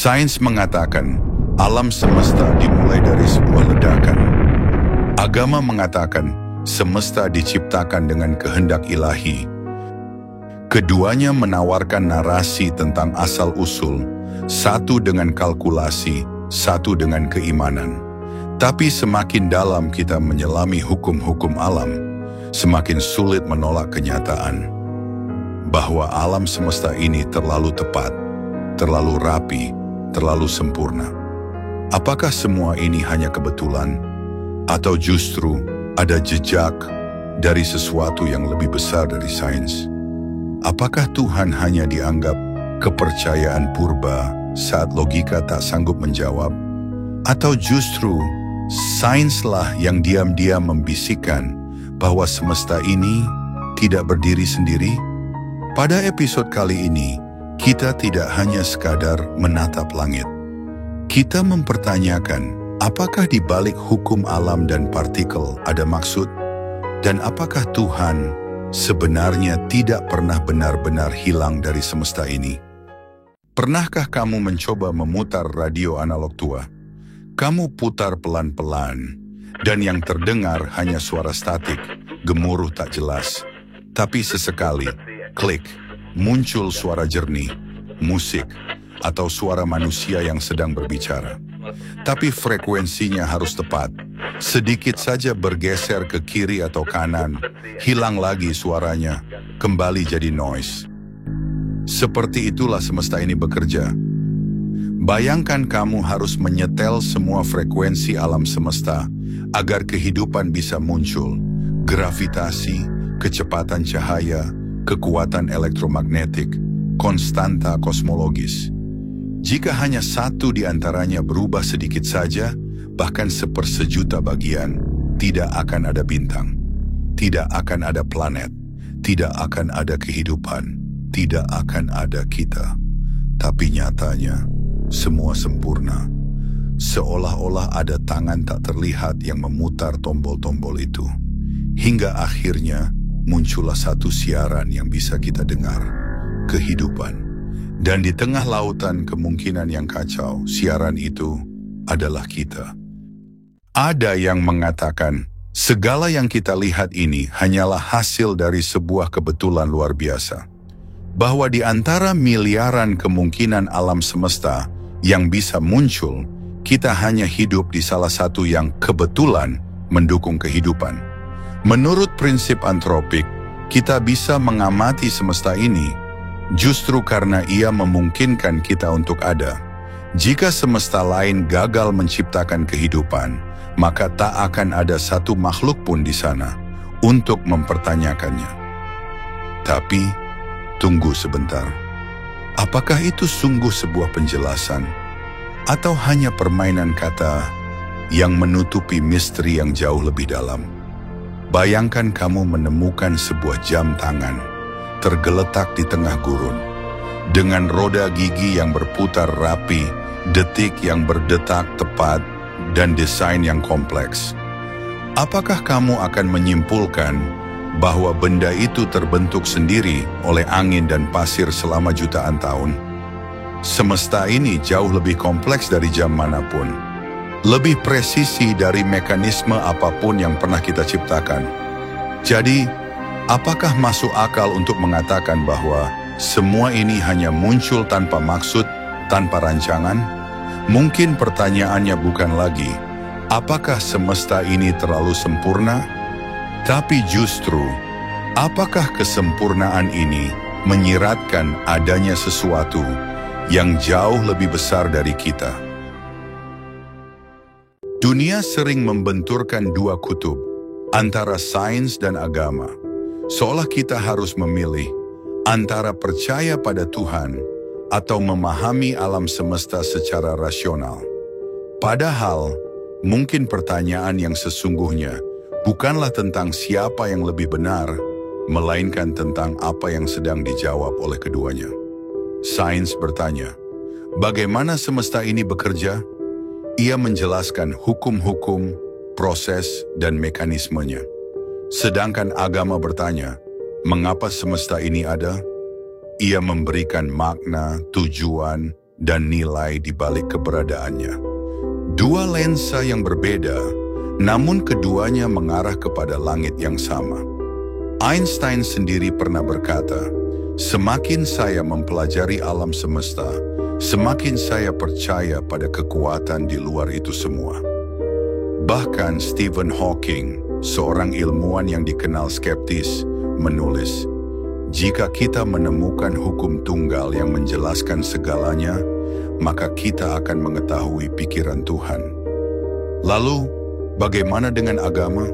Sains mengatakan alam semesta dimulai dari sebuah ledakan. Agama mengatakan semesta diciptakan dengan kehendak ilahi. Keduanya menawarkan narasi tentang asal-usul, satu dengan kalkulasi, satu dengan keimanan. Tapi semakin dalam kita menyelami hukum-hukum alam, semakin sulit menolak kenyataan bahwa alam semesta ini terlalu tepat, terlalu rapi, terlalu sempurna. Apakah semua ini hanya kebetulan? Atau justru ada jejak dari sesuatu yang lebih besar dari sains? Apakah Tuhan hanya dianggap kepercayaan purba saat logika tak sanggup menjawab? Atau justru sainslah yang diam-diam membisikkan bahwa semesta ini tidak berdiri sendiri? Pada episode kali ini, kita tidak hanya sekadar menatap langit. Kita mempertanyakan, apakah di balik hukum alam dan partikel ada maksud? Dan apakah Tuhan sebenarnya tidak pernah benar-benar hilang dari semesta ini? Pernahkah kamu mencoba memutar radio analog tua? Kamu putar pelan-pelan, dan yang terdengar hanya suara statik, gemuruh tak jelas. Tapi sesekali, klik, muncul suara jernih, musik, atau suara manusia yang sedang berbicara. Tapi frekuensinya harus tepat. Sedikit saja bergeser ke kiri atau kanan, hilang lagi suaranya, kembali jadi noise. Seperti itulah semesta ini bekerja. Bayangkan kamu harus menyetel semua frekuensi alam semesta agar kehidupan bisa muncul. Gravitasi, kecepatan cahaya, kekuatan elektromagnetik, konstanta kosmologis. Jika hanya satu di antaranya berubah sedikit saja, bahkan sepersejuta bagian, tidak akan ada bintang, tidak akan ada planet, tidak akan ada kehidupan, tidak akan ada kita. Tapi nyatanya, semua sempurna. Seolah-olah ada tangan tak terlihat yang memutar tombol-tombol itu. Hingga akhirnya muncullah satu siaran yang bisa kita dengar, kehidupan. Dan di tengah lautan kemungkinan yang kacau, siaran itu adalah kita. Ada yang mengatakan, segala yang kita lihat ini hanyalah hasil dari sebuah kebetulan luar biasa. Bahwa di antara miliaran kemungkinan alam semesta yang bisa muncul, kita hanya hidup di salah satu yang kebetulan mendukung kehidupan. Menurut prinsip antropik, kita bisa mengamati semesta ini justru karena ia memungkinkan kita untuk ada. Jika semesta lain gagal menciptakan kehidupan, maka tak akan ada satu makhluk pun di sana untuk mempertanyakannya. Tapi, tunggu sebentar. Apakah itu sungguh sebuah penjelasan? Atau hanya permainan kata yang menutupi misteri yang jauh lebih dalam? Bayangkan kamu menemukan sebuah jam tangan tergeletak di tengah gurun, dengan roda gigi yang berputar rapi, detik yang berdetak tepat, dan desain yang kompleks. Apakah kamu akan menyimpulkan bahwa benda itu terbentuk sendiri oleh angin dan pasir selama jutaan tahun? Semesta ini jauh lebih kompleks dari jam manapun, lebih presisi dari mekanisme apapun yang pernah kita ciptakan. Jadi, apakah masuk akal untuk mengatakan bahwa semua ini hanya muncul tanpa maksud, tanpa rancangan? Mungkin pertanyaannya bukan lagi, apakah semesta ini terlalu sempurna? Tapi justru, apakah kesempurnaan ini menyiratkan adanya sesuatu yang jauh lebih besar dari kita? Dunia sering membenturkan dua kutub, antara sains dan agama. Seolah kita harus memilih antara percaya pada Tuhan atau memahami alam semesta secara rasional. Padahal, mungkin pertanyaan yang sesungguhnya bukanlah tentang siapa yang lebih benar, melainkan tentang apa yang sedang dijawab oleh keduanya. Sains bertanya, bagaimana semesta ini bekerja? Ia menjelaskan hukum-hukum, proses, dan mekanismenya. Sedangkan agama bertanya, mengapa semesta ini ada? Ia memberikan makna, tujuan, dan nilai di balik keberadaannya. Dua lensa yang berbeda, namun keduanya mengarah kepada langit yang sama. Einstein sendiri pernah berkata, "Semakin saya mempelajari alam semesta, semakin saya percaya pada kekuatan di luar itu semua." Bahkan Stephen Hawking, seorang ilmuwan yang dikenal skeptis, menulis, "Jika kita menemukan hukum tunggal yang menjelaskan segalanya, maka kita akan mengetahui pikiran Tuhan." Lalu, bagaimana dengan agama?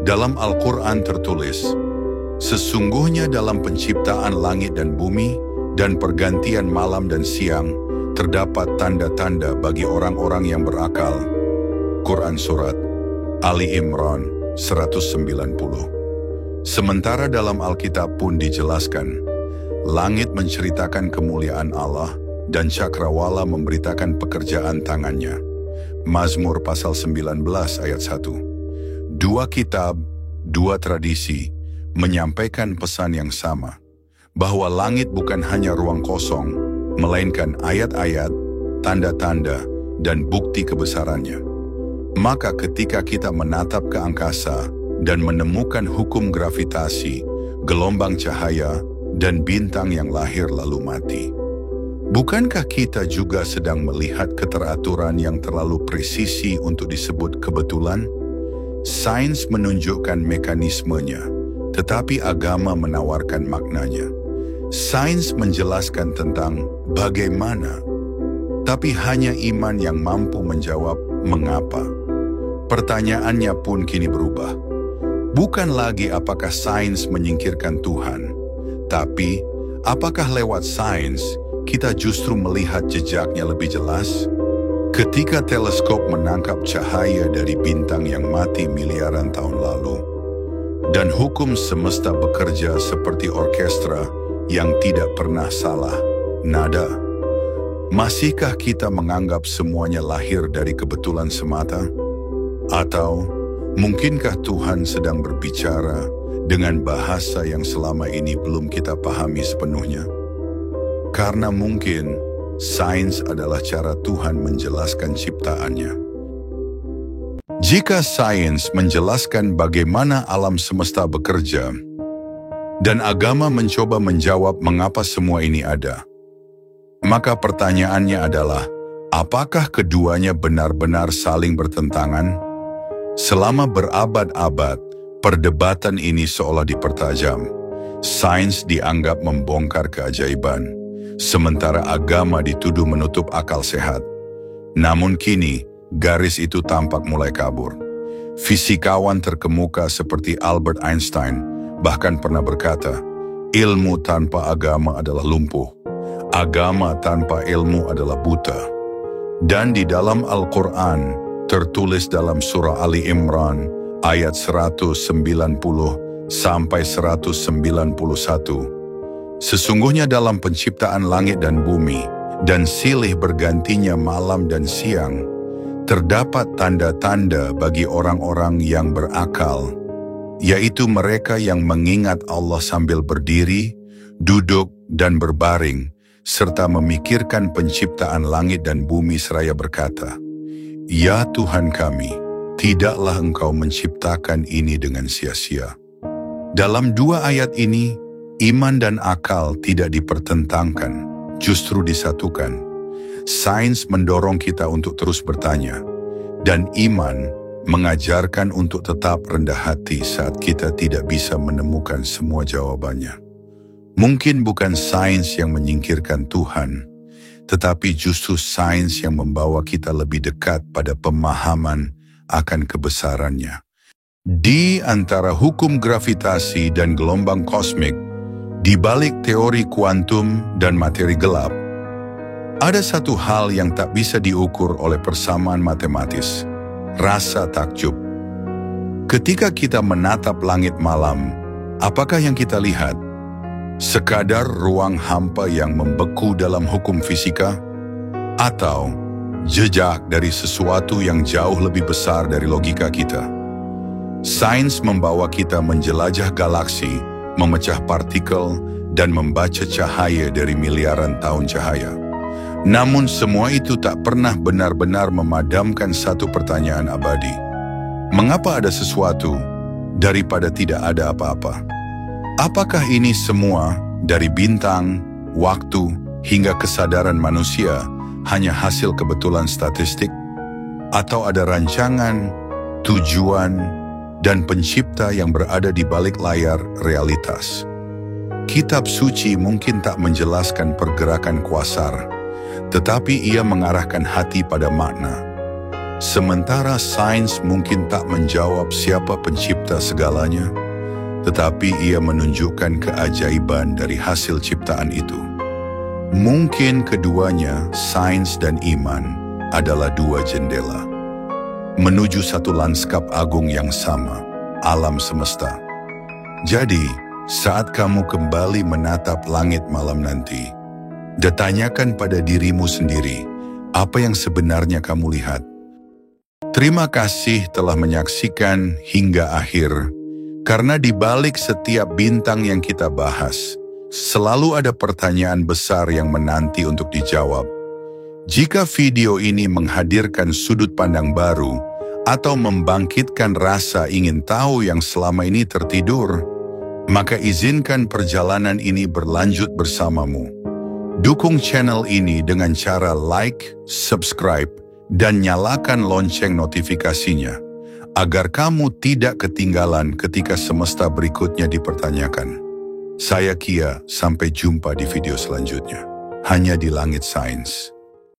Dalam Al-Quran tertulis, "Sesungguhnya dalam penciptaan langit dan bumi dan pergantian malam dan siang, terdapat tanda-tanda bagi orang-orang yang berakal." Quran Surat Ali Imran 190. Sementara dalam Alkitab pun dijelaskan, langit menceritakan kemuliaan Allah dan cakrawala memberitakan pekerjaan tangannya. Mazmur pasal 19 ayat 1. Dua kitab, dua tradisi, menyampaikan pesan yang sama, bahwa langit bukan hanya ruang kosong, melainkan ayat-ayat, tanda-tanda, dan bukti kebesarannya. Maka ketika kita menatap ke angkasa dan menemukan hukum gravitasi, gelombang cahaya, dan bintang yang lahir lalu mati, bukankah kita juga sedang melihat keteraturan yang terlalu presisi untuk disebut kebetulan? Sains menunjukkan mekanismenya, tetapi agama menawarkan maknanya. Sains menjelaskan tentang bagaimana, tapi hanya iman yang mampu menjawab mengapa. Pertanyaannya pun kini berubah. Bukan lagi apakah sains menyingkirkan Tuhan, tapi apakah lewat sains kita justru melihat jejaknya lebih jelas? Ketika teleskop menangkap cahaya dari bintang yang mati miliaran tahun lalu, dan hukum semesta bekerja seperti orkestra yang tidak pernah salah nada, masihkah kita menganggap semuanya lahir dari kebetulan semata? Atau mungkinkah Tuhan sedang berbicara dengan bahasa yang selama ini belum kita pahami sepenuhnya? Karena mungkin sains adalah cara Tuhan menjelaskan ciptaannya. Jika sains menjelaskan bagaimana alam semesta bekerja, dan agama mencoba menjawab mengapa semua ini ada, maka pertanyaannya adalah, apakah keduanya benar-benar saling bertentangan? Selama berabad-abad, perdebatan ini seolah dipertajam. Sains dianggap membongkar keajaiban, sementara agama dituduh menutup akal sehat. Namun kini, garis itu tampak mulai kabur. Fisikawan terkemuka seperti Albert Einstein bahkan pernah berkata, ilmu tanpa agama adalah lumpuh. Agama tanpa ilmu adalah buta. Dan di dalam Al-Quran, tertulis dalam surah Ali Imran, ayat 190 sampai 191. Sesungguhnya dalam penciptaan langit dan bumi, dan silih bergantinya malam dan siang, terdapat tanda-tanda bagi orang-orang yang berakal, yaitu mereka yang mengingat Allah sambil berdiri, duduk, dan berbaring, serta memikirkan penciptaan langit dan bumi seraya berkata, "Ya Tuhan kami, tidaklah Engkau menciptakan ini dengan sia-sia." Dalam dua ayat ini, iman dan akal tidak dipertentangkan, justru disatukan. Sains mendorong kita untuk terus bertanya, dan iman mengajarkan untuk tetap rendah hati saat kita tidak bisa menemukan semua jawabannya. Mungkin bukan sains yang menyingkirkan Tuhan, tetapi justru sains yang membawa kita lebih dekat pada pemahaman akan kebesarannya. Di antara hukum gravitasi dan gelombang kosmik, di balik teori kuantum dan materi gelap, ada satu hal yang tak bisa diukur oleh persamaan matematis, rasa takjub. Ketika kita menatap langit malam, apakah yang kita lihat? Sekadar ruang hampa yang membeku dalam hukum fisika? Atau jejak dari sesuatu yang jauh lebih besar dari logika kita? Sains membawa kita menjelajah galaksi, memecah partikel, dan membaca cahaya dari miliaran tahun cahaya. Namun semua itu tak pernah benar-benar memadamkan satu pertanyaan abadi. Mengapa ada sesuatu daripada tidak ada apa-apa? Apakah ini semua dari bintang, waktu, hingga kesadaran manusia hanya hasil kebetulan statistik? Atau ada rancangan, tujuan, dan pencipta yang berada di balik layar realitas? Kitab suci mungkin tak menjelaskan pergerakan kuasar, tetapi ia mengarahkan hati pada makna. Sementara sains mungkin tak menjawab siapa pencipta segalanya, tetapi ia menunjukkan keajaiban dari hasil ciptaan itu. Mungkin keduanya, sains dan iman, adalah dua jendela menuju satu lanskap agung yang sama, alam semesta. Jadi, saat kamu kembali menatap langit malam nanti, tanyakan pada dirimu sendiri, apa yang sebenarnya kamu lihat? Terima kasih telah menyaksikan hingga akhir, karena di balik setiap bintang yang kita bahas, selalu ada pertanyaan besar yang menanti untuk dijawab. Jika video ini menghadirkan sudut pandang baru atau membangkitkan rasa ingin tahu yang selama ini tertidur, maka izinkan perjalanan ini berlanjut bersamamu. Dukung channel ini dengan cara like, subscribe, dan nyalakan lonceng notifikasinya, agar kamu tidak ketinggalan ketika semesta berikutnya dipertanyakan. Saya Kia, sampai jumpa di video selanjutnya. Hanya di Langit Sains.